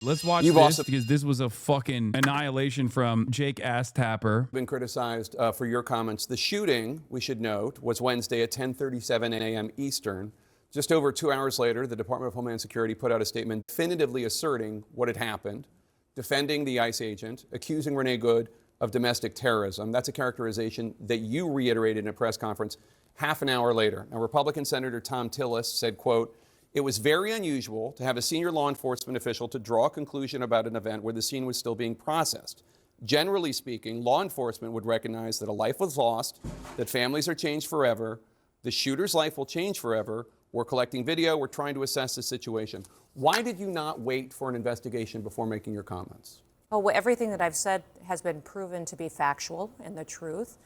Let's watch this because this was a fucking annihilation from Jake Ass Tapper. Been criticized for your comments. The shooting, we should note, was Wednesday at 10:37 a.m. Eastern. Just over 2 hours later, the Department of Homeland Security put out a statement definitively asserting what had happened, defending the ICE agent, accusing Renee Good of domestic terrorism. That's a characterization that you reiterated in a press conference half an hour later. Now, Republican Senator Tom Tillis said, quote, "It was very unusual to have a senior law enforcement official to draw a conclusion about an event where the scene was still being processed. Generally speaking, law enforcement would recognize that a life was lost, that families are changed forever, the shooter's life will change forever. We're collecting video, we're trying to assess the situation." Why did you not wait for an investigation before making your comments? Well, everything that I've said has been proven to be factual and the truth.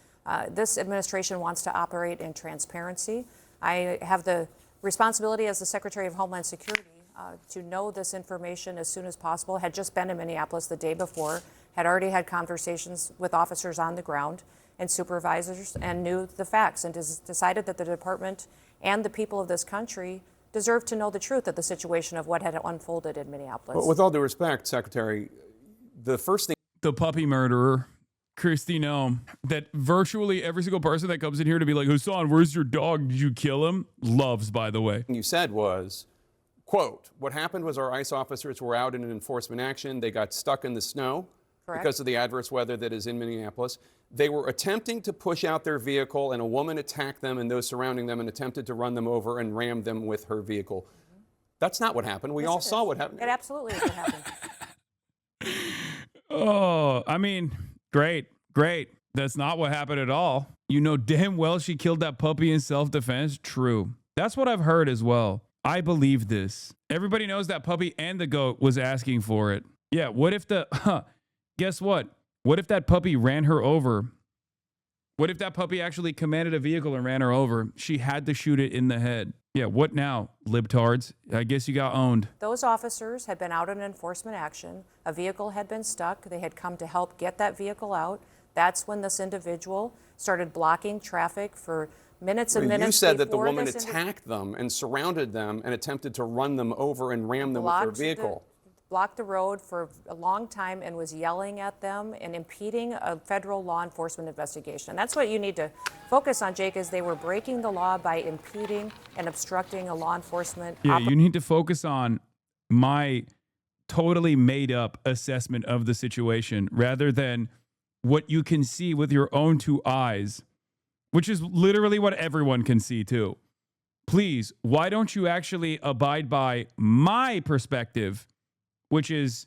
This administration wants to operate in transparency. I have the responsibility as the Secretary of Homeland Security to know this information as soon as possible. Had just been in Minneapolis the day before, had already had conversations with officers on the ground and supervisors and knew the facts and decided that the department and the people of this country deserve to know the truth of the situation of what had unfolded in Minneapolis. Well, with all due respect, Secretary, the first thing... The puppy murderer, Kristi Noem, that virtually every single person that comes in here to be like, Hasan, where's your dog? Did you kill him? Loves, by the way. You said was, quote, "What happened was our ICE officers were out in an enforcement action. They got stuck in the snow because of the adverse weather that is in Minneapolis. They were attempting to push out their vehicle and a woman attacked them and those surrounding them and attempted to run them over and rammed them with her vehicle." That's not what happened. We all saw what happened. It absolutely is what happened. Oh, I mean, great. That's not what happened at all. You know damn well she killed that puppy in self-defense. True. That's what I've heard as well. I believe this. Everybody knows that puppy and the goat was asking for it. Yeah, what if guess what? What if that puppy ran her over? What if that puppy actually commanded a vehicle and ran her over? She had to shoot it in the head. Yeah, what now, libtards? I guess you got owned. Those officers had been out in enforcement action. A vehicle had been stuck. They had come to help get that vehicle out. That's when this individual started blocking traffic for minutes and minutes. You said that the woman attacked them and surrounded them and attempted to run them over and ram them with her vehicle. Blocked the road for a long time and was yelling at them and impeding a federal law enforcement investigation. And that's what you need to focus on, Jake, is they were breaking the law by impeding and obstructing a law enforcement. Yeah, you need to focus on my totally made up assessment of the situation rather than what you can see with your own two eyes, which is literally what everyone can see too. Please, why don't you actually abide by my perspective, which is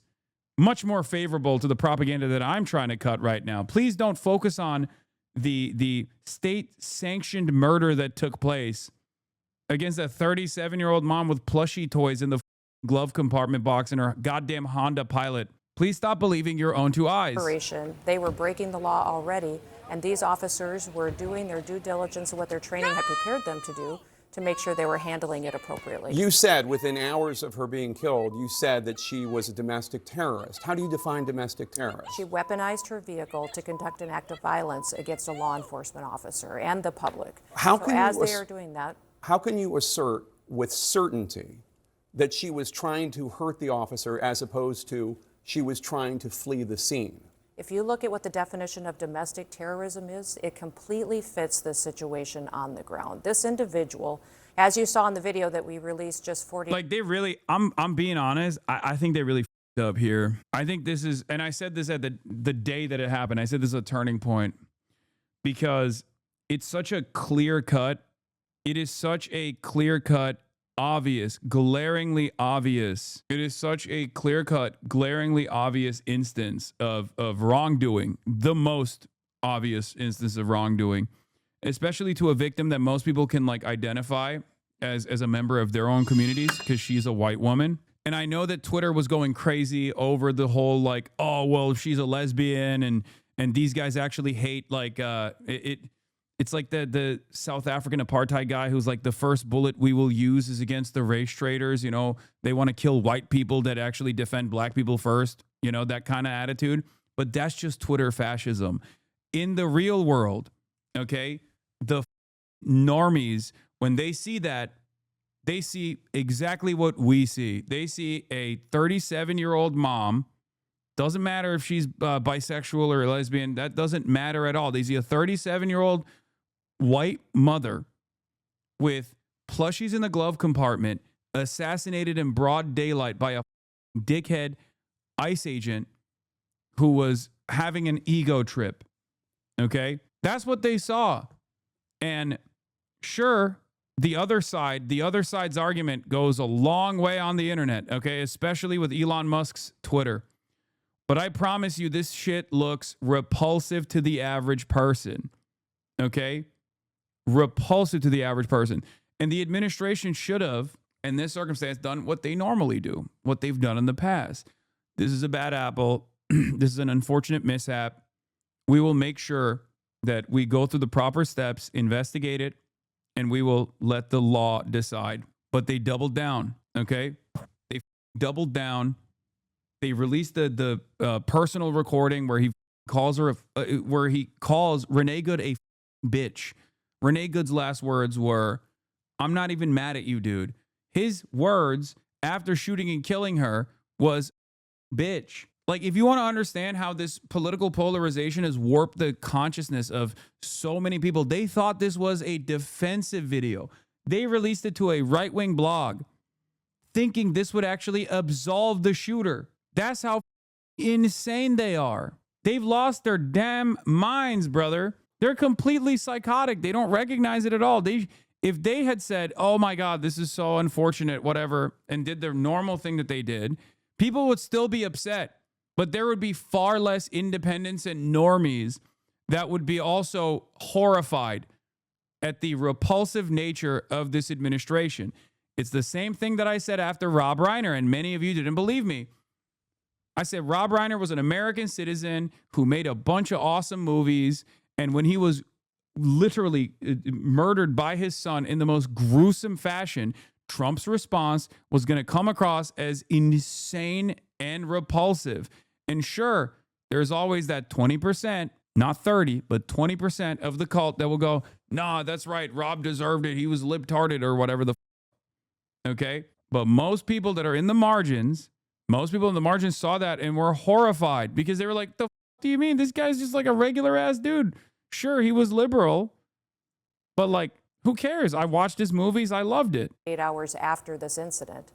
much more favorable to the propaganda that I'm trying to cut right now? Please don't focus on the state-sanctioned murder that took place against a 37-year-old mom with plushie toys in the glove compartment box in her goddamn Honda Pilot. Please stop believing your own two eyes. They were breaking the law already, and these officers were doing their due diligence and what their training had prepared them to do to make sure they were handling it appropriately. You said within hours of her being killed, you said that she was a domestic terrorist. How do you define domestic terrorist? She weaponized her vehicle to conduct an act of violence against a law enforcement officer and the public. They are doing that. How can you assert with certainty that she was trying to hurt the officer as opposed to she was trying to flee the scene? If you look at what the definition of domestic terrorism is, it completely fits the situation on the ground. This individual, as you saw in the video that we released just 40... Like, they really, I'm being honest, I think they really f***ed up here. I think this is, and I said this at the day that it happened, I said this is a turning point because it's such a clear cut, it is such a clear cut, obvious, glaringly obvious. It is such a clear-cut, glaringly obvious instance of wrongdoing, the most obvious instance of wrongdoing, especially to a victim that most people can like identify as a member of their own communities because she's a white woman. And I know that Twitter was going crazy over the whole like, oh, well, she's a lesbian and these guys actually hate like It's like the South African apartheid guy who's like, the first bullet we will use is against the race traders. You know, they want to kill white people that actually defend black people first. You know, that kind of attitude. But that's just Twitter fascism. In the real world, okay, the normies, when they see that, they see exactly what we see. They see a 37-year-old mom. Doesn't matter if she's bisexual or lesbian. That doesn't matter at all. They see a 37-year-old white mother with plushies in the glove compartment, assassinated in broad daylight by a dickhead ICE agent who was having an ego trip. Okay? That's what they saw. And sure, the other side's argument goes a long way on the internet, okay? Especially with Elon Musk's Twitter. But I promise you, this shit looks repulsive to the average person, okay? Repulsive to the average person. And the administration should have, in this circumstance, done what they normally do, what they've done in the past. This is a bad apple. This is an unfortunate mishap. We will make sure that we go through the proper steps, investigate it, and we will let the law decide. But they doubled down, okay? They doubled down. They released the personal recording where he calls her where he calls Renee Good a bitch. Renee Good's last words were, "I'm not even mad at you, dude." His words after shooting and killing her was, "Bitch." Like, if you want to understand how this political polarization has warped the consciousness of so many people, they thought this was a defensive video. They released it to a right-wing blog thinking this would actually absolve the shooter. That's how insane they are. They've lost their damn minds, brother. They're completely psychotic. They don't recognize it at all. If they had said, "Oh my God, this is so unfortunate," whatever, and did the normal thing that they did, people would still be upset. But there would be far less independents and normies that would be also horrified at the repulsive nature of this administration. It's the same thing that I said after Rob Reiner, and many of you didn't believe me. I said Rob Reiner was an American citizen who made a bunch of awesome movies, and when he was literally murdered by his son in the most gruesome fashion, Trump's response was going to come across as insane and repulsive. And sure, there's always that 20%, not 30, but 20% of the cult that will go, "Nah, that's right, Rob deserved it. He was libtarded," or whatever the okay? But most people that are in the margins, most people in the margins saw that and were horrified because they were like, "The do you mean? This guy's just like a regular ass dude. Sure, he was liberal, but like, who cares? I watched his movies. I loved it." 8 hours after this incident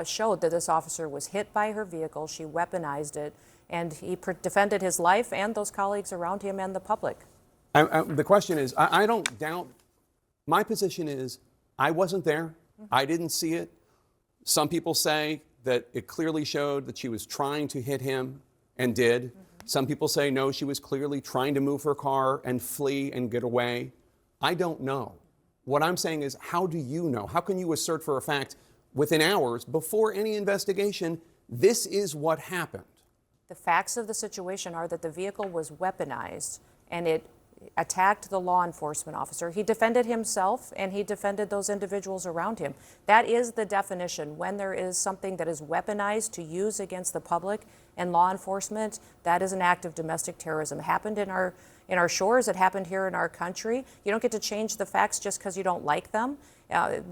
showed that this officer was hit by her vehicle. She weaponized it, and he defended his life and those colleagues around him and the public. The question is, I don't doubt. My position is, I wasn't there. I didn't see it. Some people say that it clearly showed that she was trying to hit him and did. Some people say, no, she was clearly trying to move her car and flee and get away. I don't know. What I'm saying is, how do you know? How can you assert for a fact within hours before any investigation, this is what happened? The facts of the situation are that the vehicle was weaponized and it attacked the law enforcement officer. He defended himself and he defended those individuals around him. That is the definition. When there is something that is weaponized to use against the public and law enforcement, that is an act of domestic terrorism. It happened in our shores. It happened here in our country. You don't get to change the facts just because you don't like them.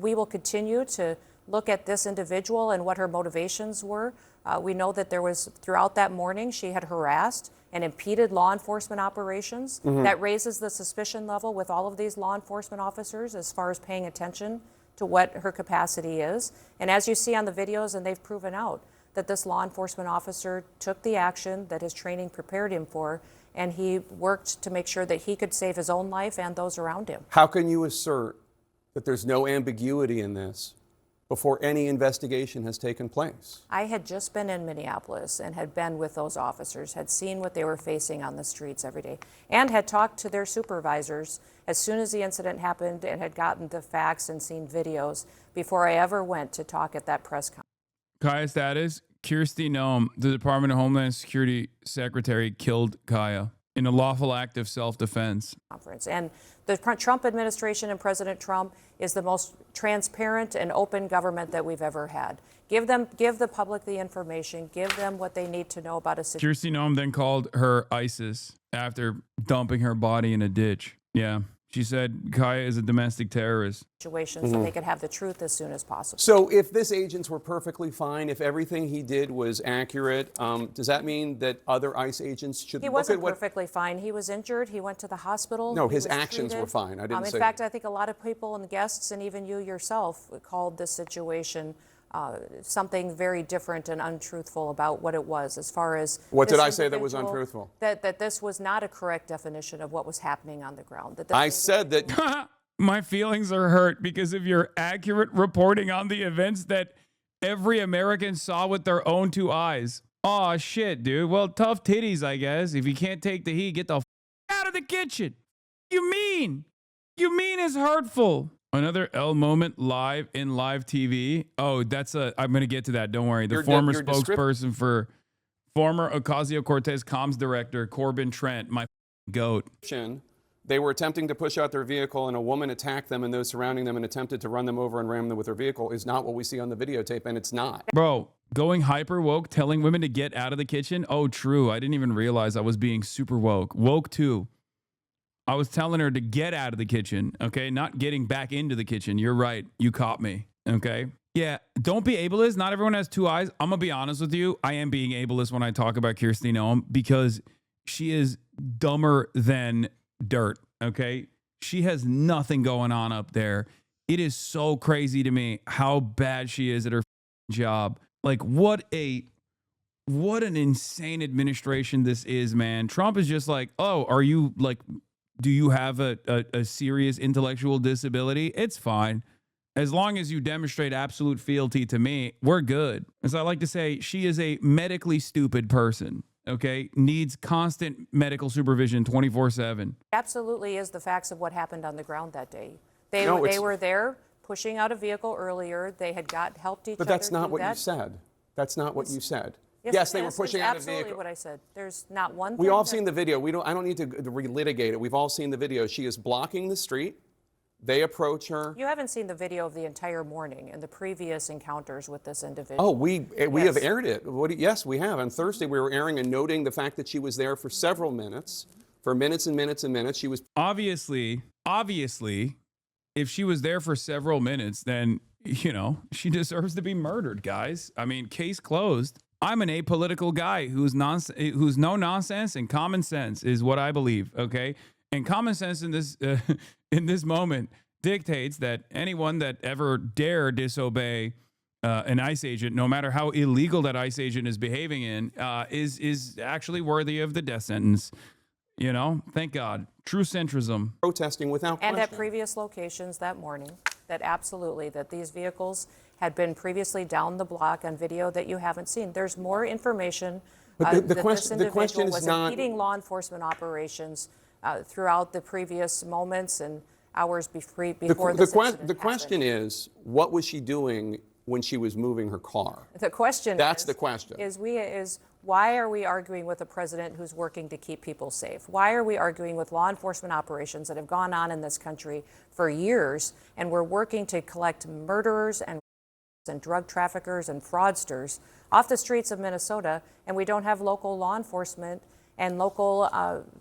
We will continue to look at this individual and what her motivations were. We know that there was, throughout that morning, she had harassed and impeded law enforcement operations. That raises the suspicion level with all of these law enforcement officers as far as paying attention to what her capacity is. And as you see on the videos, and they've proven out, that this law enforcement officer took the action that his training prepared him for, and he worked to make sure that he could save his own life and those around him. How can you assert that there's no ambiguity in this before any investigation has taken place? I had just been in Minneapolis and had been with those officers, had seen what they were facing on the streets every day, and had talked to their supervisors as soon as the incident happened and had gotten the facts and seen videos before I ever went to talk at that press conference. Kaya status: Kristi Noem, the Department of Homeland Security Secretary, killed Kaya in a lawful act of self-defense. And the Trump administration and President Trump is the most transparent and open government that we've ever had. Give the public the information, give them what they need to know about a situation. Kristi Noem then called her ISIS after dumping her body in a ditch. Yeah. She said Kaya is a domestic terrorist. Situation so they could have the truth as soon as possible. So if this agents were perfectly fine, if everything he did was accurate, does that mean that other ICE agents should He look wasn't at what... perfectly fine. He was injured. He went to the hospital. No, He his was actions treated. were fine. I didn't say... In fact, I think a lot of people and guests, and even you yourself, called this situation something very different and untruthful about what it was, as far as... What this did I say that was individual- untruthful? That this was not a correct definition of what was happening on the ground. That this I said that... My feelings are hurt because of your accurate reporting on the events that every American saw with their own two eyes. Aw, shit, dude. Well, tough titties, I guess. If you can't take the heat, get the out of the kitchen. You mean is hurtful. Another L moment live in live TV. Oh, I'm going to get to that. Don't worry. The former spokesperson for former Ocasio-Cortez comms director, Corbin Trent, my goat. They were attempting to push out their vehicle and a woman attacked them and those surrounding them and attempted to run them over and ram them with their vehicle is not what we see on the videotape, and it's not. Bro, going hyper woke, telling women to get out of the kitchen. Oh, true. I didn't even realize I was being super woke. Woke too. I was telling her to get out of the kitchen, okay? Not getting back into the kitchen. You're right. You caught me, okay? Yeah, don't be ableist. Not everyone has two eyes. I'm going to be honest with you. I am being ableist when I talk about Kristi Noem because she is dumber than dirt, okay? She has nothing going on up there. It is so crazy to me how bad she is at her job. Like, what an insane administration this is, man. Trump is just like, oh, are you like... Do you have a serious intellectual disability? It's fine. As long as you demonstrate absolute fealty to me, we're good. As I like to say, she is a medically stupid person, okay? Needs constant medical supervision 24/7. Absolutely is the facts of what happened on the ground that day. They No, were there pushing out a vehicle earlier. They had helped each other. But that's not do what that. you said. That's not what you said. Yes, they were pushing out a absolutely vehicle. what I said. There's not one We thing all that- seen the video. I don't need to relitigate it. We've all seen the video. She is blocking the street. They approach her. You haven't seen the video of the entire morning and the previous encounters with this individual. Oh, we have Yes. aired it. Yes, we have. On Thursday, we were airing and noting the fact that she was there for several minutes, for minutes and minutes and minutes. She was Obviously, if she was there for several minutes, then, you know, she deserves to be murdered, guys. I mean, case closed. I'm an apolitical guy who's no nonsense, and common sense is what I believe, okay? And common sense in this moment dictates that anyone that ever dare disobey an ICE agent, no matter how illegal that ICE agent is behaving in, is actually worthy of the death sentence. You know, thank God. True centrism. protesting without question. And at previous locations that morning, that these vehicles had been previously down the block on video that you haven't seen. There's more information But the that question- this the question individual is was not- impeding law enforcement operations throughout the previous moments and hours before this incident The question happened. is, what was she doing when she was moving her car? The question That's is, the question. is why are we arguing with a president who's working to keep people safe? Why are we arguing with law enforcement operations that have gone on in this country for years, and we're working to collect murderers and drug traffickers and fraudsters off the streets of Minnesota, and we don't have local law enforcement and local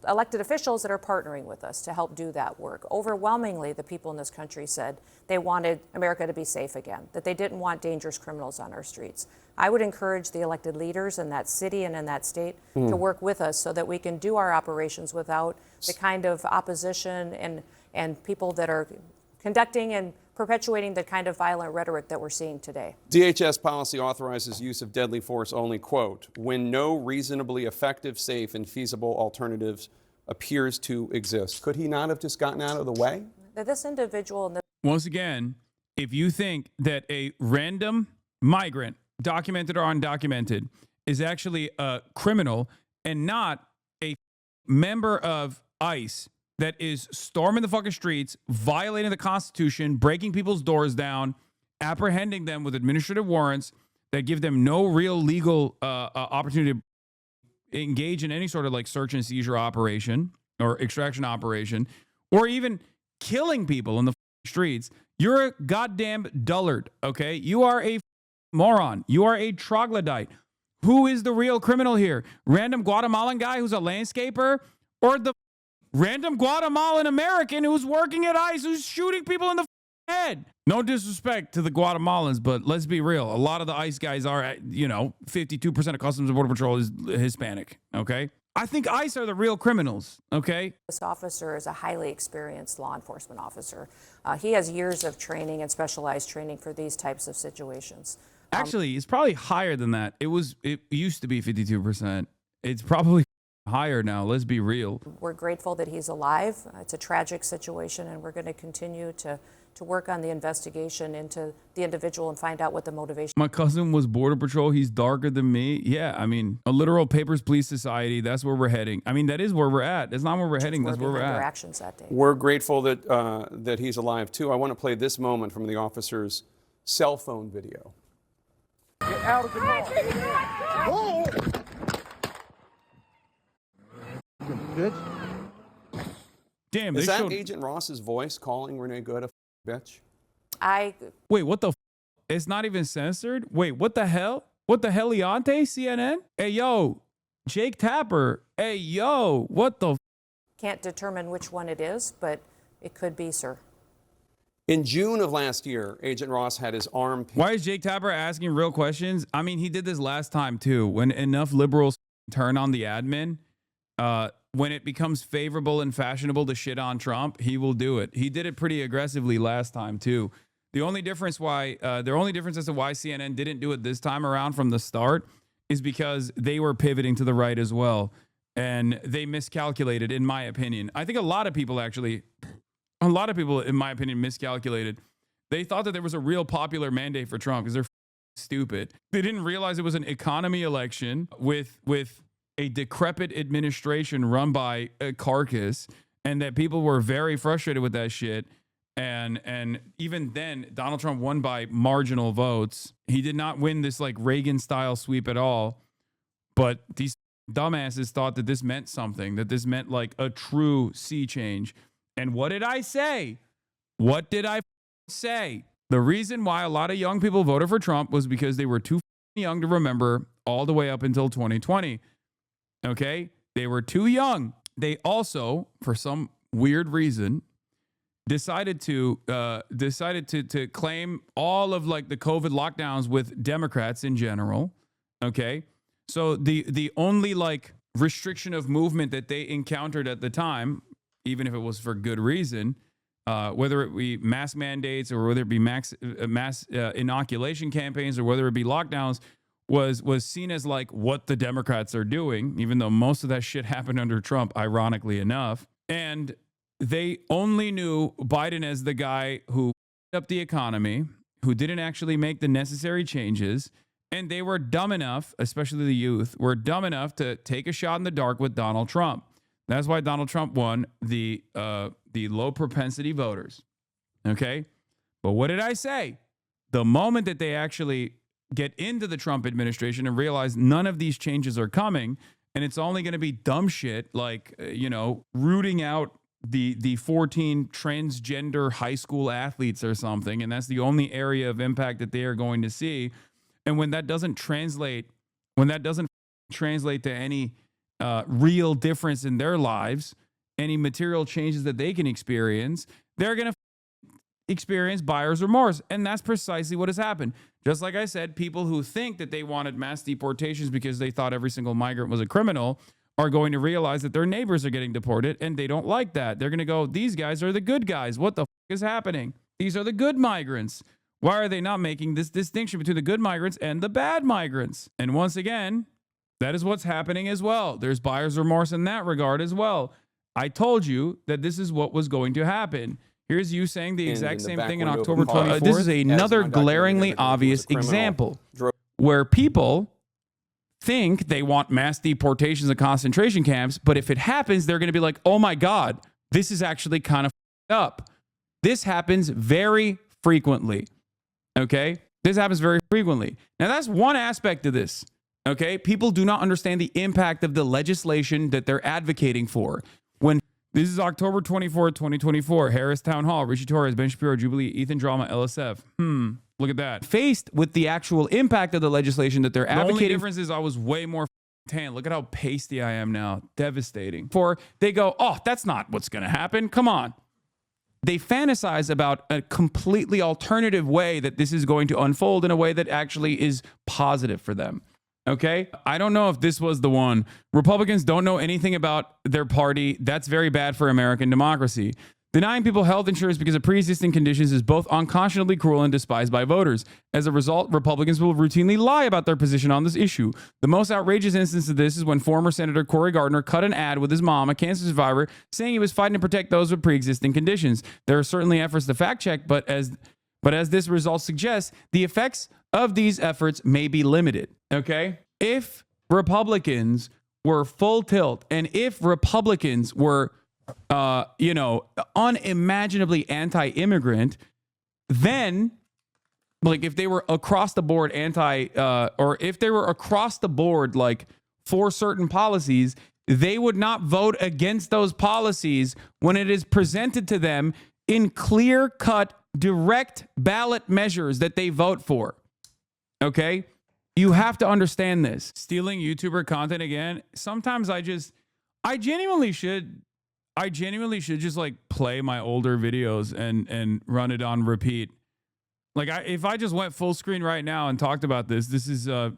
elected officials that are partnering with us to help do that work? Overwhelmingly, the people in this country said they wanted America to be safe again, that they didn't want dangerous criminals on our streets. I would encourage the elected leaders in that city and in that state to work with us so that we can do our operations without the kind of opposition and people that are conducting and perpetuating the kind of violent rhetoric that we're seeing today. DHS policy authorizes use of deadly force only, quote, when no reasonably effective, safe, and feasible alternatives appears to exist. Could he not have just gotten out of the way? That this individual and Once again, if you think that a random migrant, documented or undocumented, is actually a criminal and not a member of ICE that is storming the fucking streets, violating the Constitution, breaking people's doors down, apprehending them with administrative warrants that give them no real legal opportunity to engage in any sort of like search and seizure operation or extraction operation, or even killing people in the streets, you're a goddamn dullard, okay? You are a moron. You are a troglodyte. Who is the real criminal here? Random Guatemalan guy who's a landscaper, or the random Guatemalan American who's working at ICE who's shooting people in the head. No disrespect to the Guatemalans, but let's be real. A lot of the ICE guys are, 52% of Customs and Border Patrol is Hispanic, okay? I think ICE are the real criminals, okay? This officer is a highly experienced law enforcement officer. He has years of training and specialized training for these types of situations. Actually, it's probably higher than that. It used to be 52%. It's probably higher now. Let's be real. We're grateful that he's alive. It's a tragic situation, and we're going to continue to work on the investigation into the individual and find out what the motivation. My cousin was Border Patrol. He's darker than me. Yeah, I mean, a literal Papers, Please society. That's where we're heading. I mean, that is where we're at. That's not where we're heading. That's where we're at. Actions that day. We're grateful that that he's alive too. I want to play this moment from the officer's cell phone video. Get out of the car. Bitch. Damn, Is that Agent Ross's voice calling Renee Good a bitch? Wait, what the it's not even censored? Wait, what the hell? What the heliante, CNN? Hey, yo, Jake Tapper. Hey, yo, what the Can't determine which one it is, but it could be, sir. In June of last year, Agent Ross had his arm... Why is Jake Tapper asking real questions? I mean, he did this last time, too. When enough liberals turn on the admin, when it becomes favorable and fashionable to shit on Trump, he will do it. He did it pretty aggressively last time, too. The only difference as to why CNN didn't do it this time around from the start is because they were pivoting to the right as well. And they miscalculated, in my opinion. I think a lot of people, in my opinion, miscalculated. They thought that there was a real popular mandate for Trump because they're stupid. They didn't realize it was an economy election with a decrepit administration run by a carcass, and that people were very frustrated with that shit. And even then, Donald Trump won by marginal votes. He did not win this like Reagan style sweep at all. But these dumbasses thought that this meant something, that this meant like a true sea change. And what did I say? What did I say? The reason why a lot of young people voted for Trump was because they were too young to remember all the way up until 2020. Okay? They were too young. They also, for some weird reason, decided to claim all of like the COVID lockdowns with Democrats in general. Okay? So the only like restriction of movement that they encountered at the time, even if it was for good reason, whether it be mask mandates or whether it be mass inoculation campaigns or whether it be lockdowns, was seen as like what the Democrats are doing, even though most of that shit happened under Trump, ironically enough. And they only knew Biden as the guy who up the economy, who didn't actually make the necessary changes. And they were dumb enough, especially the youth, were dumb enough to take a shot in the dark with Donald Trump. That's why Donald Trump won the low propensity voters. Okay? But what did I say? The moment that they actually get into the Trump administration and realize none of these changes are coming, and it's only going to be dumb shit like, rooting out the 14 transgender high school athletes or something, and that's the only area of impact that they are going to see. And when that doesn't translate to any real difference in their lives, any material changes that they can experience, they're going to experience buyer's remorse. And that's precisely what has happened. Just like I said, people who think that they wanted mass deportations because they thought every single migrant was a criminal are going to realize that their neighbors are getting deported, and they don't like that. They're going to go, these guys are the good guys. What the f is happening? These are the good migrants. Why are they not making this distinction between the good migrants and the bad migrants? And once again, that is what's happening as well. There's buyer's remorse in that regard as well. I told you that this is what was going to happen. Here's you saying the exact same thing in October 24th. This is another glaringly obvious example where people think they want mass deportations and concentration camps, but if it happens, they're going to be like, oh my God, this is actually kind of up. This happens very frequently. Okay? This happens very frequently. Now, that's one aspect of this. Okay? People do not understand the impact of the legislation that they're advocating for. When this is October 24th, 2024, Harris Town Hall, Rishi Torres, Ben Shapiro, Jubilee, Ethan Drama, LSF. Look at that. Faced with the actual impact of the legislation that they're advocating. The only difference is I was way more tan. Look at how pasty I am now. Devastating. For they go, oh, that's not what's going to happen. Come on. They fantasize about a completely alternative way that this is going to unfold in a way that actually is positive for them. Okay? I don't know if this was the one. Republicans don't know anything about their party. That's very bad for American democracy. Denying people health insurance because of pre-existing conditions is both unconscionably cruel and despised by voters. As a result, Republicans will routinely lie about their position on this issue. The most outrageous instance of this is when former Senator Cory Gardner cut an ad with his mom, a cancer survivor, saying he was fighting to protect those with pre-existing conditions. There are certainly efforts to fact check, but as this result suggests, the effects of these efforts may be limited. Okay? If Republicans were full tilt, and if Republicans were unimaginably anti-immigrant, then like if they were across the board or if they were across the board, like for certain policies, they would not vote against those policies when it is presented to them in clear-cut, direct ballot measures that they vote for. Okay? You have to understand this. Stealing YouTuber content again. Sometimes I genuinely should just like play my older videos and run it on repeat. Like if I just went full screen right now and talked about this is the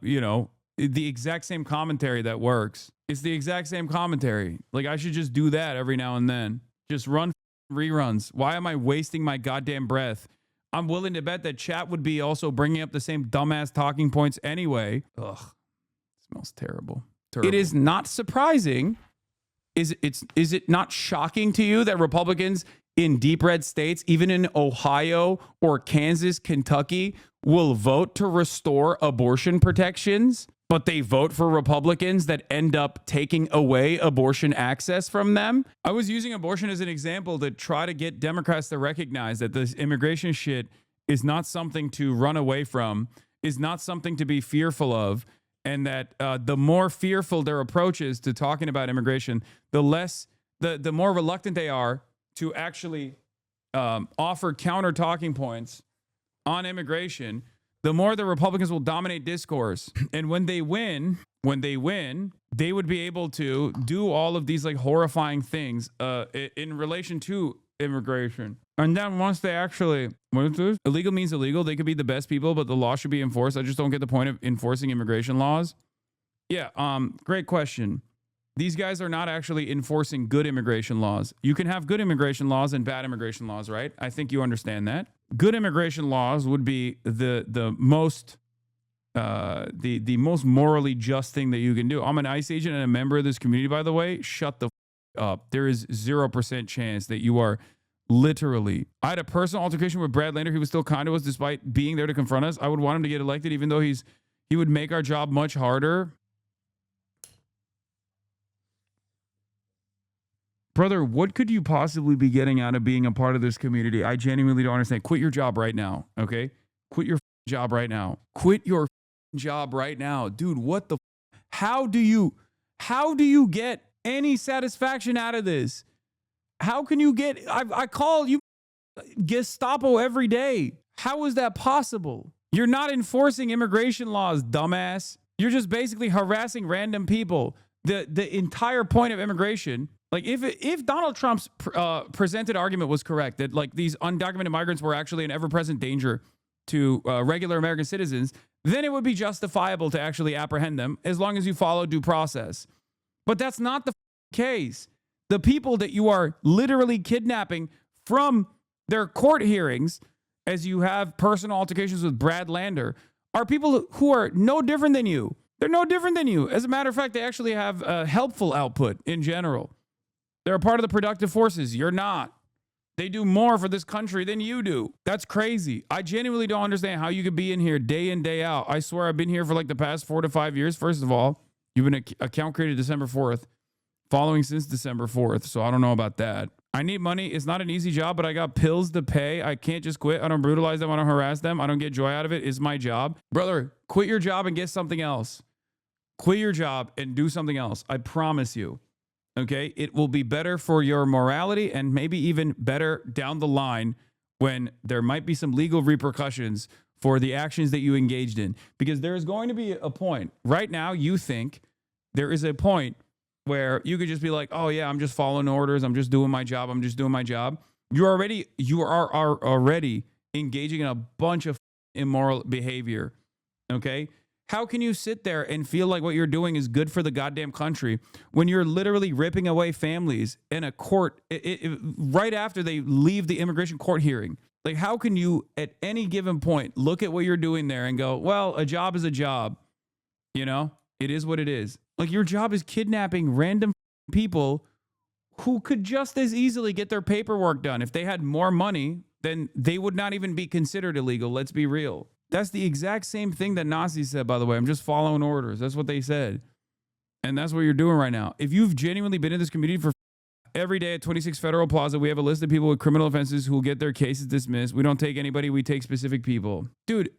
exact same commentary that works. It's the exact same commentary. Like I should just do that every now and then. Just run reruns. Why am I wasting my goddamn breath? I'm willing to bet that chat would be also bringing up the same dumbass talking points anyway. Ugh, it smells terrible. It is not surprising. Is it not shocking to you that Republicans in deep red states, even in Ohio or Kansas, Kentucky, will vote to restore abortion protections, but they vote for Republicans that end up taking away abortion access from them? I was using abortion as an example to try to get Democrats to recognize that this immigration shit is not something to run away from, is not something to be fearful of. And that the more fearful their approach is to talking about immigration, the more reluctant they are to actually offer counter talking points on immigration, the more the Republicans will dominate discourse. And when they win, they would be able to do all of these like horrifying things in relation to immigration. And then once they actually, what is this? Illegal means illegal. They could be the best people, but the law should be enforced. I just don't get the point of enforcing immigration laws. Yeah, great question. These guys are not actually enforcing good immigration laws. You can have good immigration laws and bad immigration laws, right? I think you understand that. Good immigration laws would be the most morally just thing that you can do. I'm an ICE agent and a member of this community, by the way. Shut the up. There is 0% chance that you are literally. I had a personal altercation with Brad Lander. He was still kind to us despite being there to confront us. I would want him to get elected, even though he would make our job much harder. Brother, what could you possibly be getting out of being a part of this community? I genuinely don't understand. Quit your job right now, okay? Quit your job right now. Quit your job right now. Dude, what the how do you get any satisfaction out of this? How can you get I call you Gestapo every day. How is that possible? You're not enforcing immigration laws, dumbass. You're just basically harassing random people. The entire point of immigration, like if Donald Trump's presented argument was correct, that like these undocumented migrants were actually an ever-present danger to regular American citizens, then it would be justifiable to actually apprehend them as long as you follow due process. But that's not the case. The people that you are literally kidnapping from their court hearings, as you have personal altercations with Brad Lander, are people who are no different than you. They're no different than you. As a matter of fact, they actually have helpful output in general. They're a part of the productive forces. You're not. They do more for this country than you do. That's crazy. I genuinely don't understand how you could be in here day in, day out. I swear I've been here for like the past 4 to 5 years. First of all, you've been account created December 4th, following since December 4th. So I don't know about that. I need money. It's not an easy job, but I got pills to pay. I can't just quit. I don't brutalize them. I don't harass them. I don't get joy out of it. It's my job. Brother, quit your job and get something else. Quit your job and do something else. I promise you. Okay? It will be better for your morality and maybe even better down the line when there might be some legal repercussions for the actions that you engaged in. Because there is going to be a point. Right now, you think there is a point where you could just be like, oh yeah, I'm just following orders. I'm just doing my job. I'm just doing my job. You are already engaging in a bunch of immoral behavior. Okay. How can you sit there and feel like what you're doing is good for the goddamn country when you're literally ripping away families in a court right after they leave the immigration court hearing? Like, how can you at any given point look at what you're doing there and go, well, a job is a job, you know, it is what it is. Like, your job is kidnapping random people who could just as easily get their paperwork done. If they had more money, then they would not even be considered illegal. Let's be real. That's the exact same thing that Nazis said, by the way. I'm just following orders. That's what they said. And that's what you're doing right now. If you've genuinely been in this community for every day at 26 Federal Plaza, we have a list of people with criminal offenses who will get their cases dismissed. We don't take anybody. We take specific people. Dude,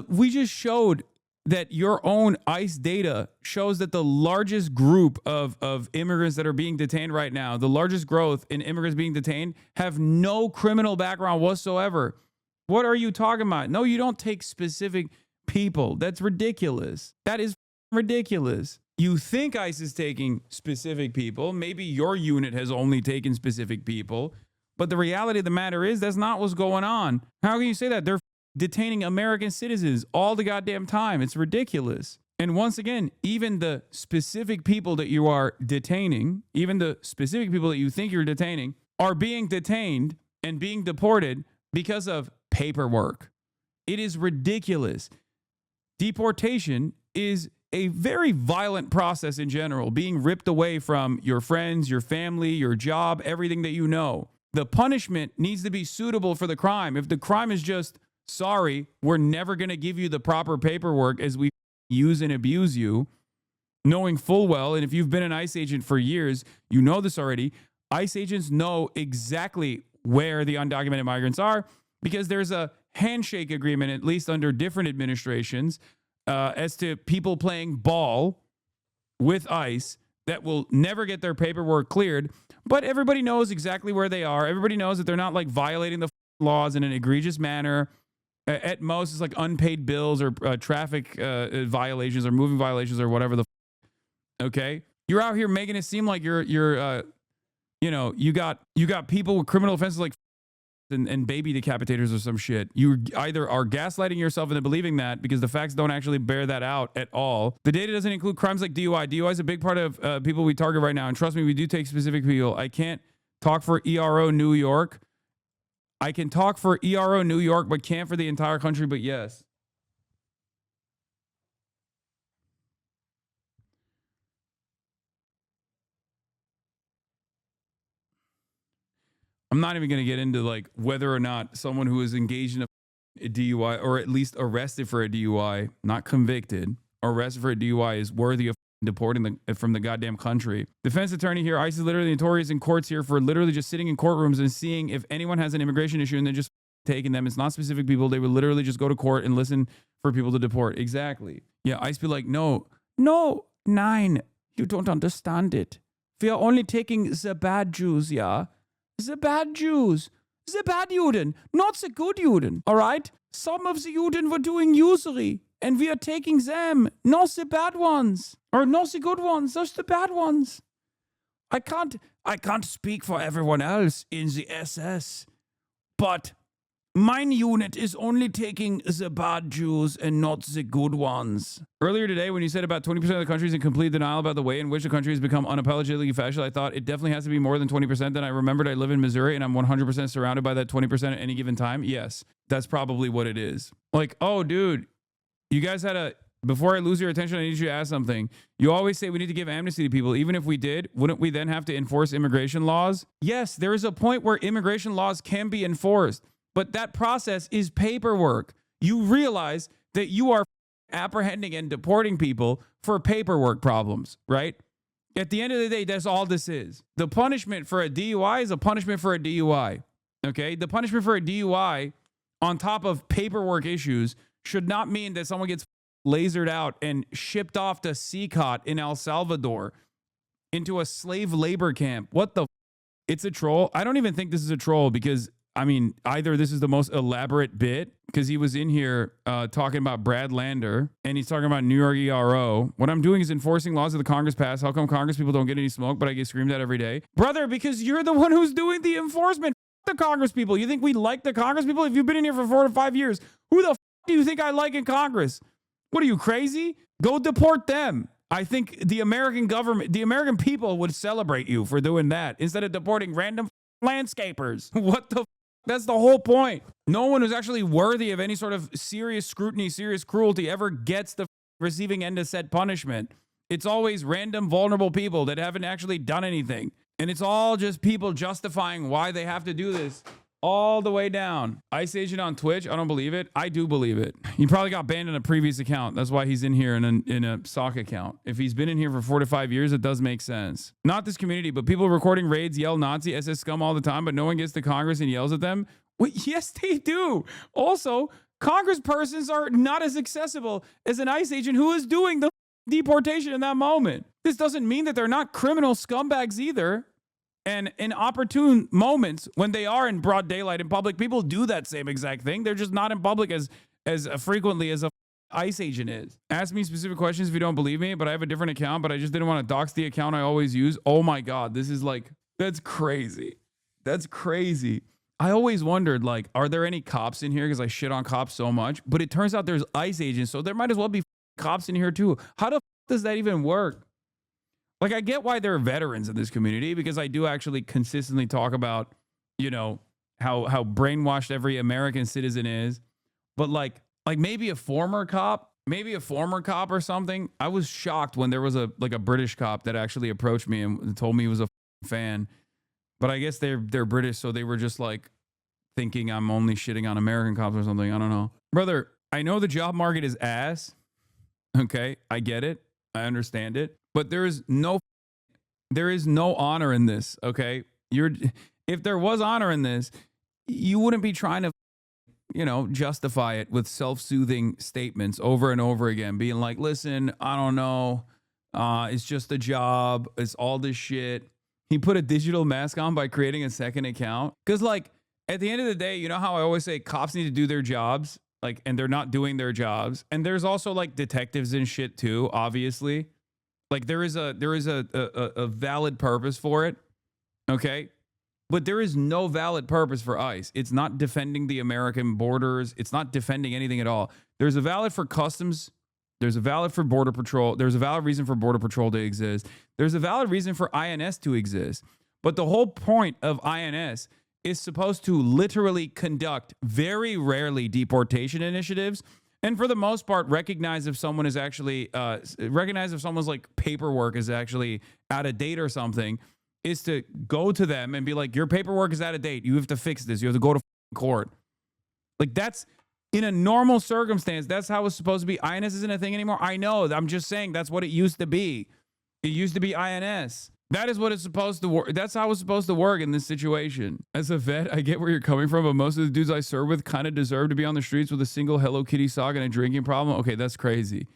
we just showed that your own ICE data shows that the largest group of immigrants that are being detained right now, the largest growth in immigrants being detained, have no criminal background whatsoever. What are you talking about? No, you don't take specific people. That's ridiculous. That is ridiculous. You think ICE is taking specific people. Maybe your unit has only taken specific people. But the reality of the matter is that's not what's going on. How can you say that? They're detaining American citizens all the goddamn time. It's ridiculous. And once again, even the specific people that you are detaining, even the specific people that you think you're detaining, are being detained and being deported because of paperwork. It is ridiculous. Deportation is a very violent process in general, being ripped away from your friends, your family, your job, everything that you know. The punishment needs to be suitable for the crime. If the crime is just, sorry, we're never going to give you the proper paperwork as we use and abuse you, knowing full well, and if you've been an ICE agent for years, you know this already, ICE agents know exactly where the undocumented migrants are, because there's a handshake agreement, at least under different administrations, as to people playing ball with ICE that will never get their paperwork cleared. But everybody knows exactly where they are. Everybody knows that they're not like violating the laws in an egregious manner. At most, it's like unpaid bills or traffic violations or moving violations or whatever the. Okay, you're out here making it seem like you're you know, you got people with criminal offenses like and baby decapitators or some shit. You either are gaslighting yourself into believing that because the facts don't actually bear that out at all. The data doesn't include crimes like DUI. DUI is a big part of people we target right now. And trust me, we do take specific people. I can't talk for ERO New York. I can talk for ERO New York, but can't for the entire country, but yes. I'm not even going to get into like whether or not someone who is engaged in a DUI or at least arrested for a DUI, not convicted, arrested for a DUI is worthy of deporting from the goddamn country. Defense attorney here, ICE is literally notorious in courts here for literally just sitting in courtrooms and seeing if anyone has an immigration issue and then just taking them. It's not specific people. They would literally just go to court and listen for people to deport. Exactly. Yeah, ICE be like, no, nine, you don't understand it. We are only taking the bad Jews, yeah? The bad Jews, the bad Juden, not the good Juden, all right? Some of the Juden were doing usury, and we are taking them, not the bad ones, or not the good ones, just the bad ones. I can't speak for everyone else in the SS, but my unit is only taking the bad Jews and not the good ones. Earlier today, when you said about 20% of the country is in complete denial about the way in which the country has become unapologetically fascist, I thought it definitely has to be more than 20%. Then I remembered I live in Missouri and I'm 100% surrounded by that 20% at any given time. Yes, that's probably what it is. Like, oh, dude, you guys had before I lose your attention, I need you to ask something. You always say we need to give amnesty to people. Even if we did, wouldn't we then have to enforce immigration laws? Yes, there is a point where immigration laws can be enforced. But that process is paperwork. You realize that you are apprehending and deporting people for paperwork problems, right? At the end of the day, that's all this is. The punishment for a DUI is a punishment for a DUI, okay? The punishment for a DUI on top of paperwork issues should not mean that someone gets lasered out and shipped off to CCOT in El Salvador into a slave labor camp. What the? It's a troll. I don't even think this is a troll because I mean, either this is the most elaborate bit because he was in here talking about Brad Lander and he's talking about New York ERO. What I'm doing is enforcing laws that the Congress passed. How come Congress people don't get any smoke, but I get screamed at every day? Brother, because you're the one who's doing the enforcement. F- the Congress people. You think we like the Congress people? If you've been in here for 4 to 5 years, who the f- do you think I like in Congress? What are you, crazy? Go deport them. I think the American government, the American people would celebrate you for doing that instead of deporting random landscapers. What the f- That's the whole point. No one who's actually worthy of any sort of serious scrutiny, serious cruelty ever gets the receiving end of said punishment. It's always random vulnerable people that haven't actually done anything. And it's all just people justifying why they have to do this all the way down. ICE agent on Twitch, I don't believe it. I do believe it. He probably got banned in a previous account. That's why he's in here in a sock account. If he's been in here for 4 to 5 years, it does make sense. Not this community, but people recording raids yell Nazi, SS scum all the time, but no one gets to Congress and yells at them. Wait, yes, they do. Also, Congresspersons are not as accessible as an ICE agent who is doing the deportation in that moment. This doesn't mean that they're not criminal scumbags either. And in opportune moments, when they are in broad daylight in public, people do that same exact thing. They're just not in public as frequently as a ICE agent is. Ask me specific questions if you don't believe me, but I have a different account, but I just didn't want to dox the account I always use. Oh my God, this is like, that's crazy. That's crazy. I always wondered, like, are there any cops in here? Because I shit on cops so much. But it turns out there's ICE agents, so there might as well be cops in here too. How the does that even work? Like, I get why there are veterans in this community because I do actually consistently talk about, you know, how brainwashed every American citizen is. But like maybe a former cop or something. I was shocked when there was a British cop that actually approached me and told me he was a fan. But I guess they're British, so they were just like thinking I'm only shitting on American cops or something. I don't know. Brother, I know the job market is ass. Okay, I get it. I understand it. But there is no honor in this, okay? If there was honor in this, you wouldn't be trying to, you know, justify it with self-soothing statements over and over again, being like, listen, I don't know. It's just a job. It's all this shit. He put a digital mask on by creating a second account. Because, like, at the end of the day, you know how I always say cops need to do their jobs, like, and they're not doing their jobs. And there's also, like, detectives and shit, too, obviously. Like, there is a valid purpose for it, okay? But there is no valid purpose for ICE. It's not defending the American borders. It's not defending anything at all. There's a valid for customs. There's a valid for border patrol. There's a valid reason for border patrol to exist. There's a valid reason for INS to exist. But the whole point of INS is supposed to literally conduct, very rarely, deportation initiatives. And for the most part, recognize if someone is actually, recognize if someone's like paperwork is actually out of date or something, is to go to them and be like, your paperwork is out of date. You have to fix this. You have to go to court. Like, that's, in a normal circumstance, that's how it's supposed to be. INS isn't a thing anymore. I know. I'm just saying that's what it used to be. It used to be INS. That is what it's supposed to work. That's how it's supposed to work in this situation. As a vet, I get where you're coming from, but most of the dudes I serve with kind of deserve to be on the streets with a single Hello Kitty sock and a drinking problem. Okay, that's crazy.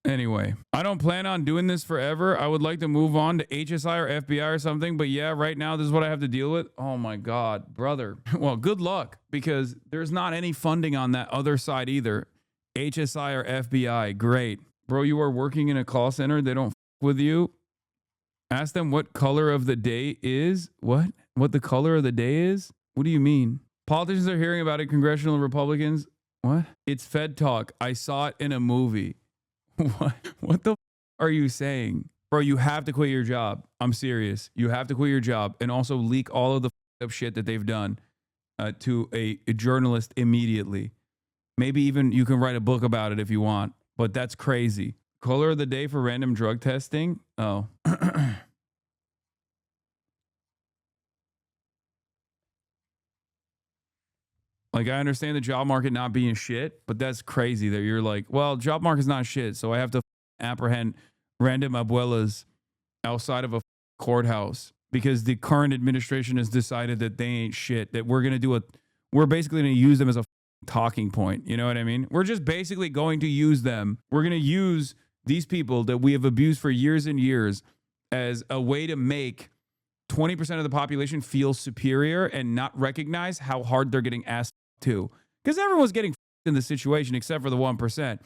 Anyway, I don't plan on doing this forever. I would like to move on to HSI or FBI or something, but yeah, right now this is what I have to deal with. Oh my God, brother. Well, good luck, because there's not any funding on that other side either. HSI or FBI, great. Bro, you are working in a call center. They don't with you. Ask them what color of the day is. What? What the color of the day is? What do you mean? Politicians are hearing about it. Congressional Republicans. What? It's Fed talk. I saw it in a movie. What the are you saying? Bro, you have to quit your job. I'm serious. You have to quit your job and also leak all of the up shit that they've done to a journalist immediately. Maybe even you can write a book about it if you want, but that's crazy. Color of the day for random drug testing? Oh. Like, I understand the job market not being shit, but that's crazy that you're like, well, job market's not shit, so I have to apprehend random abuelas outside of a courthouse because the current administration has decided that they ain't shit, that we're basically going to use them as a talking point. You know what I mean? We're just basically going to use them. We're going to use these people that we have abused for years and years as a way to make 20% of the population feel superior and not recognize how hard they're getting asked to. Because everyone's getting in the situation except for the 1%.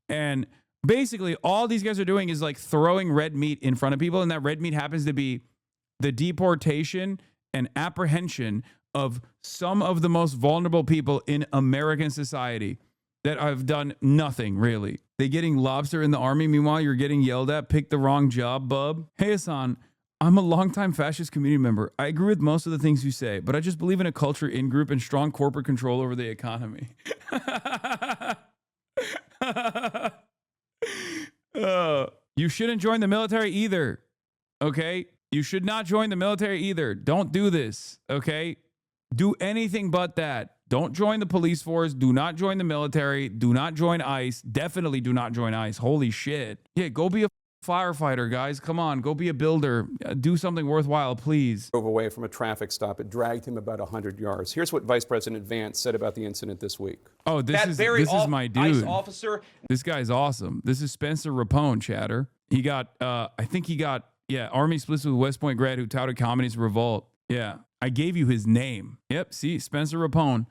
And basically all these guys are doing is like throwing red meat in front of people, and that red meat happens to be the deportation and apprehension of some of the most vulnerable people in American society that have done nothing, really. They getting lobster in the army. Meanwhile, you're getting yelled at, pick the wrong job, bub. Hey, Hasan, I'm a longtime fascist community member. I agree with most of the things you say, but I just believe in a culture in-group and strong corporate control over the economy. You shouldn't join the military either, okay? You should not join the military either. Don't do this, okay? Do anything but that. Don't join the police force. Do not join the military. Do not join ICE. Definitely do not join ICE. Holy shit. Yeah, go be a firefighter, guys. Come on, go be a builder. Do something worthwhile, please. Drove away from a traffic stop. It dragged him about 100 yards. Here's what Vice President Vance said about the incident this week. Oh, this is my dude. ICE officer. This guy's awesome. This is Spencer Rapone, chatter. He got, I think he got, Army splits with West Point grad who touted communist revolt. Yeah, I gave you his name. Yep, see, Spencer Rapone.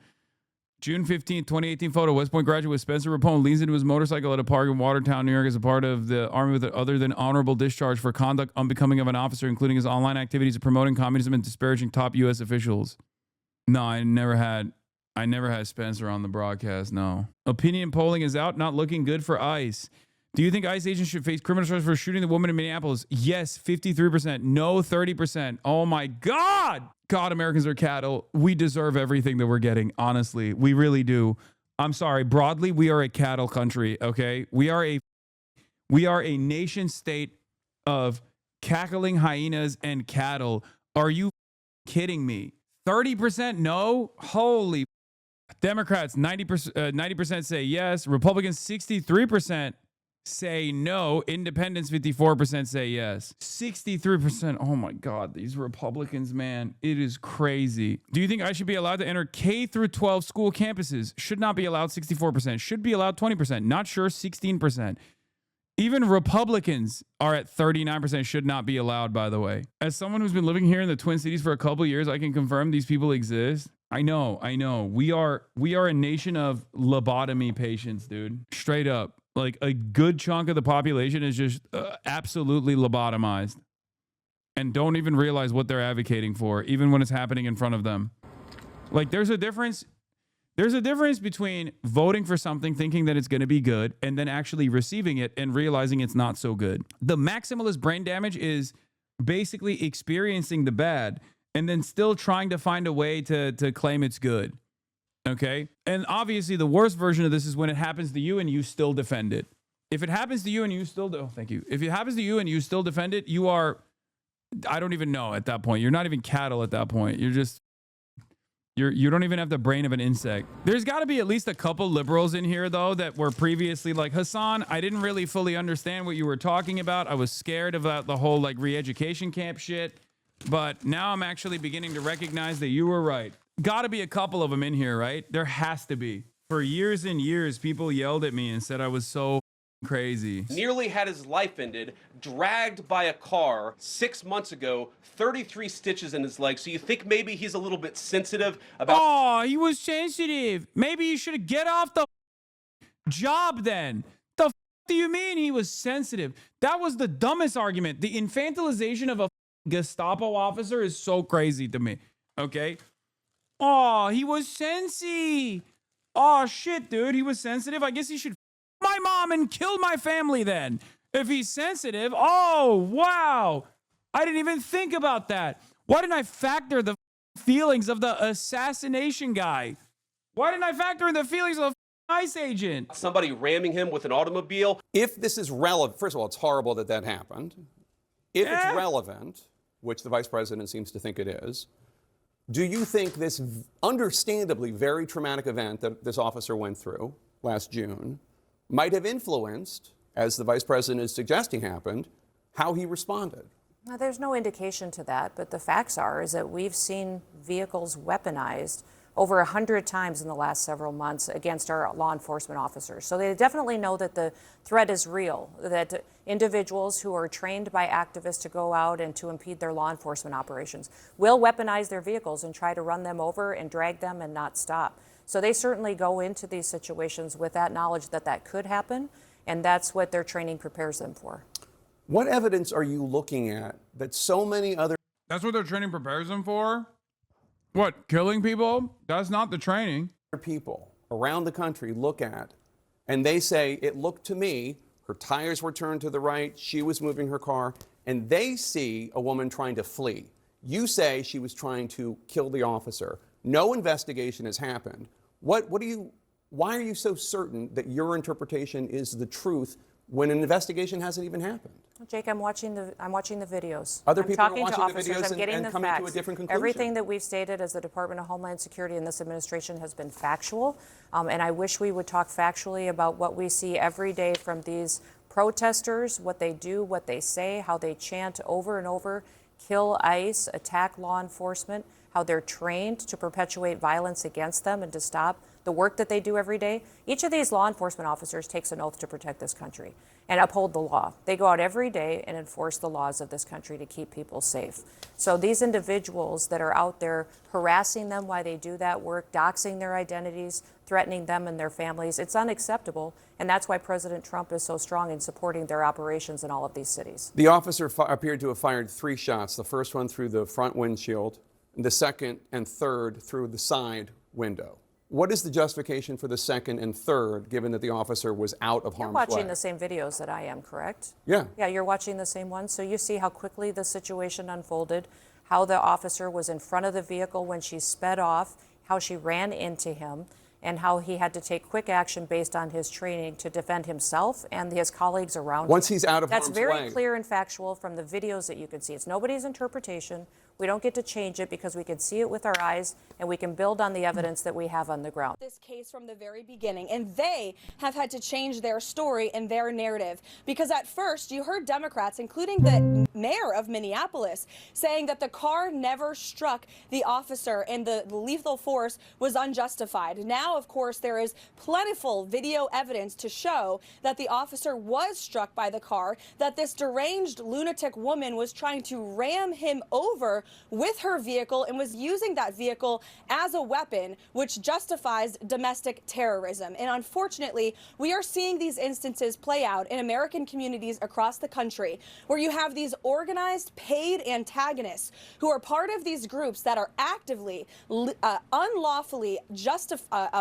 June 15th, 2018 photo. West Point graduate Spencer Rapone leans into his motorcycle at a park in Watertown, New York as a part of the Army with other than honorable discharge for conduct unbecoming of an officer, including his online activities of promoting communism and disparaging top U.S. officials. No, I never had Spencer on the broadcast, no. Opinion polling is out, not looking good for ICE. Do you think ICE agents should face criminal charges for shooting the woman in Minneapolis? Yes, 53%. No, 30%. Oh my God. God, Americans are cattle. We deserve everything that we're getting. Honestly, we really do. I'm sorry. Broadly, we are a cattle country. Okay. We are a nation state of cackling hyenas and cattle. Are you kidding me? 30% no? Holy. Democrats, 90% say yes. Republicans, 63% say no. Independents, 54% say yes. 63%. Oh my God, these Republicans, man, it is crazy. Do you think I should be allowed to enter K through 12 school campuses? Should not be allowed, 64%. Should be allowed, 20%. Not sure, 16%. Even Republicans are at 39%. Should not be allowed, by the way. As someone who's been living here in the Twin Cities for a couple of years, I can confirm these people exist. I know. We are a nation of lobotomy patients, dude. Straight up. Like a good chunk of the population is just absolutely lobotomized and don't even realize what they're advocating for, even when it's happening in front of them. Like there's a difference between voting for something, thinking that it's going to be good, and then actually receiving it and realizing it's not so good. The maximalist brain damage is basically experiencing the bad and then still trying to find a way to claim it's good. Okay. And obviously the worst version of this is when it happens to you and you still defend it. If it happens to you and you still, thank you. If it happens to you and you still defend it, you are, I don't even know at that point. You're not even cattle at that point. You're just, you don't even have the brain of an insect. There's got to be at least a couple liberals in here though that were previously like, Hasan, I didn't really fully understand what you were talking about. I was scared about the whole like re-education camp shit, but now I'm actually beginning to recognize that you were right. Got to be a couple of them in here, right? There has to be. For years and years, people yelled at me and said I was so crazy. Nearly had his life ended, dragged by a car 6 months ago, 33 stitches in his leg. So you think maybe he's a little bit sensitive about... Oh, he was sensitive. Maybe you should get off the job then. The do you mean he was sensitive? That was the dumbest argument. The infantilization of a Gestapo officer is so crazy to me. Okay? Oh, he was sensy. Oh, shit, dude. He was sensitive. I guess he should my mom and kill my family then. If he's sensitive. Oh, wow. I didn't even think about that. Why didn't I factor the feelings of the assassination guy? Why didn't I factor in the feelings of the ICE agent? Somebody ramming him with an automobile. If this is relevant, first of all, it's horrible that that happened. If it's relevant, which the vice president seems to think it is, do you think this understandably very traumatic event that this officer went through last June might have influenced, as the vice president is suggesting happened, how he responded? Now, there's no indication to that, but the facts is that we've seen vehicles weaponized over 100 times in the last several months against our law enforcement officers. So they definitely know that the threat is real, that individuals who are trained by activists to go out and to impede their law enforcement operations will weaponize their vehicles and try to run them over and drag them and not stop. So they certainly go into these situations with that knowledge that that could happen, and that's what their training prepares them for. What evidence are you looking at that so many other That's what their training prepares them for? What, killing people? That's not the training. people around the country look at and they say, it looked to me, her tires were turned to the right, she was moving her car, and they see a woman trying to flee. You say she was trying to kill the officer. No investigation has happened. Why are you so certain that your interpretation is the truth when an investigation hasn't even happened? Jake, I'm watching the videos. Other I'm people are talking to watching the officers. videos I'm getting and the coming to facts. a different conclusion. Everything that we've stated as the Department of Homeland Security and this administration has been factual. And I wish we would talk factually about what we see every day from these protesters, what they do, what they say, how they chant over and over, kill ICE, attack law enforcement, how they're trained to perpetuate violence against them and to stop the work that they do every day. Each of these law enforcement officers takes an oath to protect this country and uphold the law. They go out every day and enforce the laws of this country to keep people safe. So these individuals that are out there harassing them while they do that work, doxing their identities, threatening them and their families, it's unacceptable. And that's why President Trump is so strong in supporting their operations in all of these cities. The officer appeared to have fired 3 shots, the first one through the front windshield, the second and third through the side window. What is the justification for the second and third, given that the officer was out of harm's way? You're watching the same videos that I am, correct? Yeah. Yeah, you're watching the same ones. So you see how quickly the situation unfolded, how the officer was in front of the vehicle when she sped off, how she ran into him, and how he had to take quick action based on his training to defend himself and his colleagues around him. Once he's out of That's harm's very way. clear and factual from the videos that you can see. It's nobody's interpretation. We don't get to change it because we can see it with our eyes and we can build on the evidence that we have on the ground. This case from the very beginning, and they have had to change their story and their narrative, because at first you heard Democrats, including the mayor of Minneapolis, saying that the car never struck the officer and the lethal force was unjustified. Now, of course, there is plentiful video evidence to show that the officer was struck by the car, that this deranged lunatic woman was trying to ram him over with her vehicle and was using that vehicle as a weapon, which justifies domestic terrorism. And unfortunately, we are seeing these instances play out in American communities across the country, where you have these organized, paid antagonists who are part of these groups that are actively, unlawfully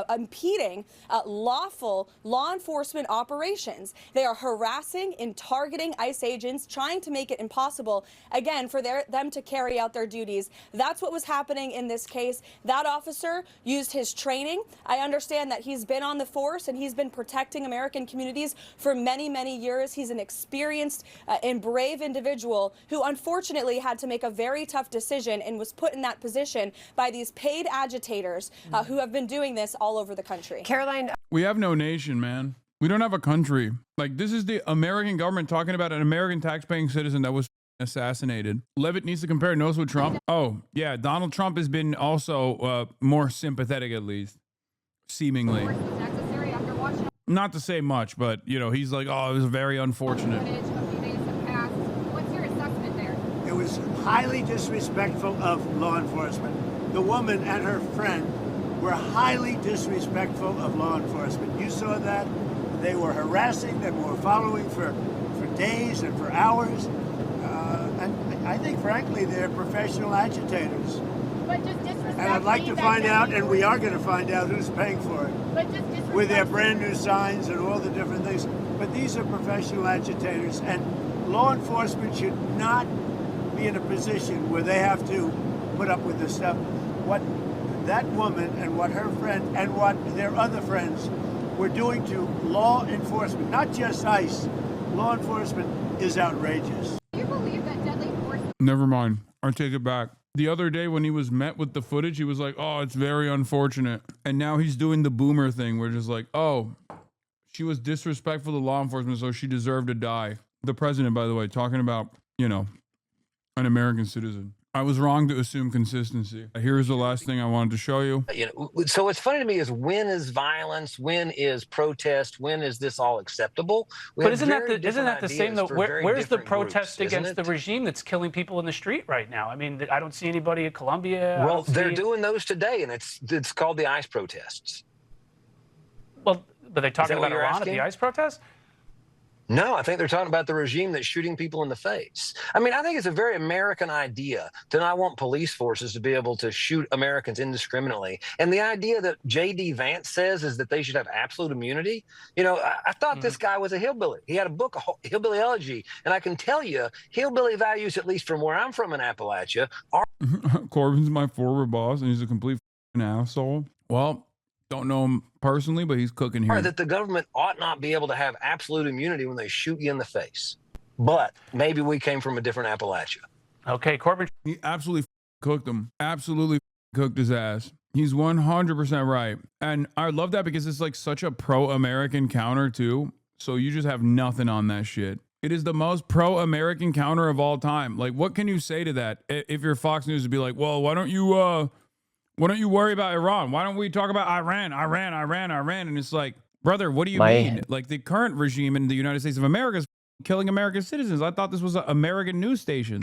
impeding lawful law enforcement operations. They are harassing and targeting ICE agents, trying to make it impossible, again, for them to carry out their duties. That's what was happening in this case. That officer used his training. I understand that he's been on the force and he's been protecting American communities for many, many years. He's an experienced and brave individual who unfortunately had to make a very tough decision and was put in that position by these paid agitators who have been doing this all over the country. Caroline. We have no nation, man. We don't have a country. Like, this is the American government talking about an American taxpaying citizen that was assassinated. Levitt needs to compare notes with Trump. Oh, yeah. Donald Trump has been also more sympathetic, at least, seemingly. Not to say much, but, you know, he's like, oh, it was very unfortunate. What's your assessment there? It was highly disrespectful of law enforcement. The woman and her friend were highly disrespectful of law enforcement. You saw that. They were harassing them, were following for days and for hours. And I think, frankly, they're professional agitators. But just disrespect. And I'd like to find out, and we are going to find out who's paying for it. But just disrespect. With their brand new signs and all the different things. But these are professional agitators, and law enforcement should not be in a position where they have to put up with this stuff. What that woman and what her friend and what their other friends were doing to law enforcement, not just ICE, law enforcement is outrageous. Do you believe that deadly force? Never mind. I take it back. The other day when he was met with the footage, he was like, oh, it's very unfortunate. And now he's doing the boomer thing where just like, oh, she was disrespectful to law enforcement, so she deserved to die. The president, by the way, talking about, you know, an American citizen. I was wrong to assume consistency. Here's the last thing I wanted to show you. So what's funny to me is when is violence, when is protest, when is this all acceptable? But isn't that the same though? Where's the protest against the regime that's killing people in the street right now? I mean, I don't see anybody at Columbia. Well, they're doing those today, and it's called the ICE protests. Well, but they're talking about Iran at the ICE protest? No, I think they're talking about the regime that's shooting people in the face. I mean, I think it's a very American idea to not want police forces to be able to shoot Americans indiscriminately. And the idea that J.D. Vance says is that they should have absolute immunity. You know, I thought this guy was a hillbilly. He had a book, Hillbilly Elegy. And I can tell you, hillbilly values, at least from where I'm from in Appalachia, are... Corbin's my former boss, and he's a complete asshole. Well, don't know him personally, but he's cooking here. That the government ought not be able to have absolute immunity when they shoot you in the face. But maybe we came from a different Appalachia. Okay, Corbin. He absolutely cooked him. Absolutely cooked his ass. He's 100% right. And I love that because it's like such a pro-American counter too. So you just have nothing on that shit. It is the most pro-American counter of all time. Like, what can you say to that? If you're Fox News, to be like, well, why don't you worry about Iran? Why don't we talk about Iran? And it's like, brother, what do you mean? Like, the current regime in the United States of America is killing American citizens. I thought this was an American news station.